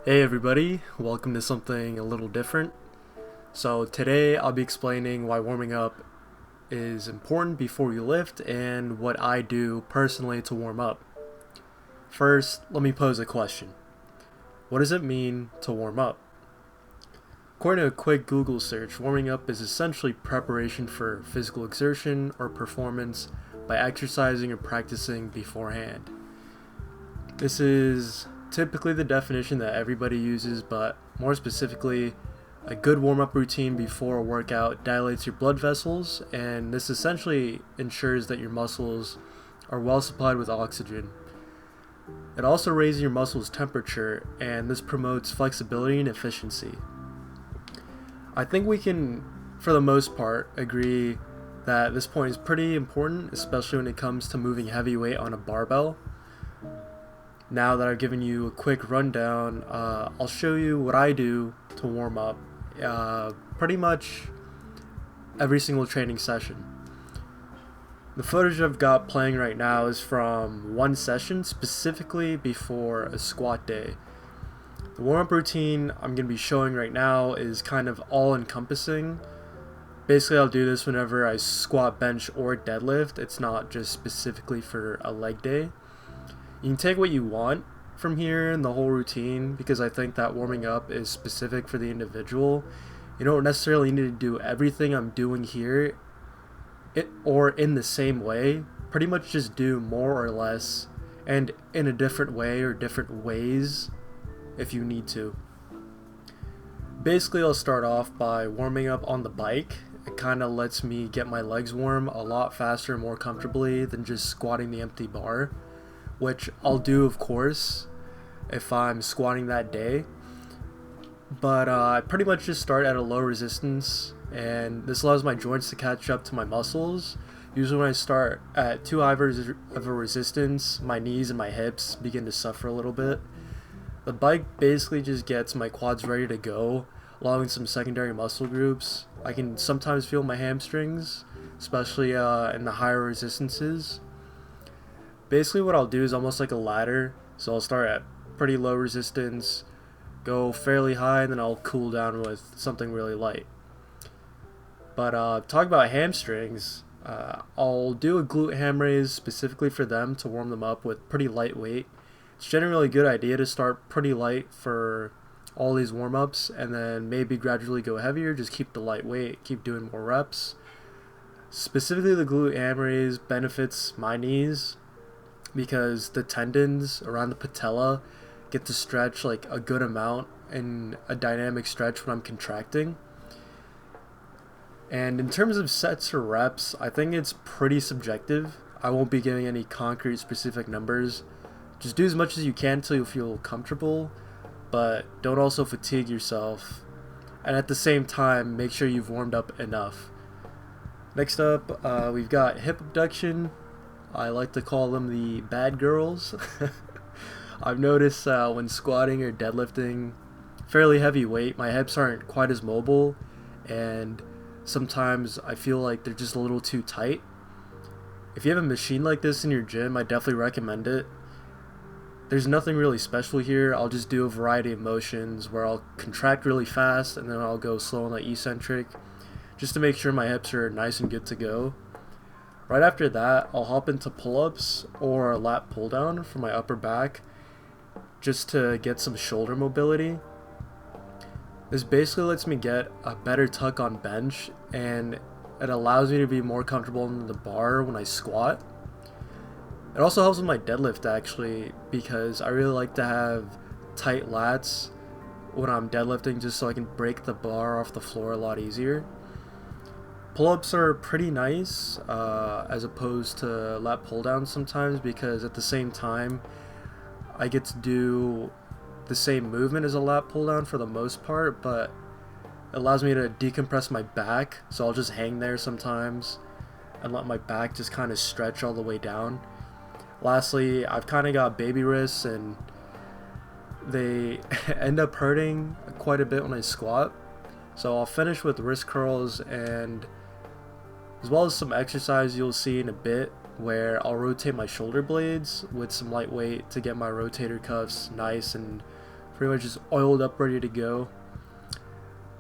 Hey everybody, welcome to something a little different. So today I'll be explaining why warming up is important before you lift and what I do personally to warm up. First, let me pose a question. What does it mean to warm up? According to a quick Google search, warming up is essentially preparation for physical exertion or performance by exercising or practicing beforehand. This is typically the definition that everybody uses, but more specifically, a good warm-up routine before a workout dilates your blood vessels, and this essentially ensures that your muscles are well supplied with oxygen. It also raises your muscles' temperature, and this promotes flexibility and efficiency. I think we can, for the most part, agree that this point is pretty important, especially when it comes to moving heavy weight on a barbell. Now that I've given you a quick rundown, I'll show you what I do to warm up pretty much every single training session. The footage I've got playing right now is from one session, specifically before a squat day. The warm-up routine I'm going to be showing right now is kind of all-encompassing. Basically, I'll do this whenever I squat, bench, or deadlift. It's not just specifically for a leg day. You can take what you want from here in the whole routine because I think that warming up is specific for the individual. You don't necessarily need to do everything I'm doing here or in the same way. Pretty much just do more or less and in a different way or different ways if you need to. Basically, I'll start off by warming up on the bike. It kind of lets me get my legs warm a lot faster and more comfortably than just squatting the empty bar, which I'll do, of course, if I'm squatting that day. But I pretty much just start at a low resistance, and this allows my joints to catch up to my muscles. Usually when I start at too high of a resistance, my knees and my hips begin to suffer a little bit. The bike basically just gets my quads ready to go, along with some secondary muscle groups. I can sometimes feel my hamstrings, especially in the higher resistances. Basically what I'll do is almost like a ladder, so I'll start at pretty low resistance, go fairly high, and then I'll cool down with something really light. But talk about hamstrings, I'll do a glute ham raise specifically for them to warm them up with pretty light weight. It's generally a good idea to start pretty light for all these warm-ups and then maybe gradually go heavier, just keep the light weight, keep doing more reps. Specifically the glute ham raise benefits my knees because the tendons around the patella get to stretch like a good amount in a dynamic stretch when I'm contracting. And in terms of sets or reps, I think it's pretty subjective. I won't be giving any concrete specific numbers. Just do as much as you can until you feel comfortable, but don't also fatigue yourself. And at the same time, make sure you've warmed up enough. Next up, we've got hip abduction. I like to call them the bad girls. I've noticed when squatting or deadlifting fairly heavy weight, my hips aren't quite as mobile, and sometimes I feel like they're just a little too tight. If you have a machine like this in your gym, I definitely recommend it. There's nothing really special here. I'll just do a variety of motions where I'll contract really fast and then I'll go slow on the eccentric just to make sure my hips are nice and good to go. Right after that, I'll hop into pull-ups or a lat pull-down for my upper back just to get some shoulder mobility. This basically lets me get a better tuck on bench, and it allows me to be more comfortable in the bar when I squat. It also helps with my deadlift actually, because I really like to have tight lats when I'm deadlifting just so I can break the bar off the floor a lot easier. Pull-ups are pretty nice as opposed to lat pull-downs sometimes, because at the same time I get to do the same movement as a lat pull-down for the most part, but it allows me to decompress my back, so I'll just hang there sometimes and let my back just kind of stretch all the way down. Lastly, I've kind of got baby wrists and they end up hurting quite a bit when I squat, so I'll finish with wrist curls, and as well as some exercise you'll see in a bit where I'll rotate my shoulder blades with some light weight to get my rotator cuffs nice and pretty much just oiled up, ready to go.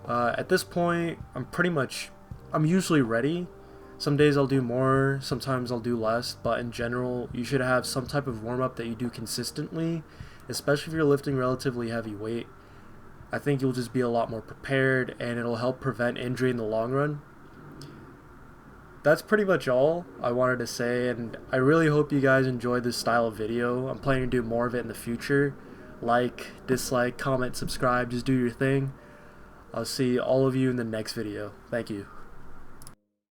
At this point, I'm usually ready. Some days I'll do more, sometimes I'll do less, but in general, you should have some type of warm-up that you do consistently, especially if you're lifting relatively heavy weight. I think you'll just be a lot more prepared, and it'll help prevent injury in the long run. That's pretty much all I wanted to say, and I really hope you guys enjoyed this style of video. I'm planning to do more of it in the future. Like, dislike, comment, subscribe, just do your thing. I'll see all of you in the next video. Thank you.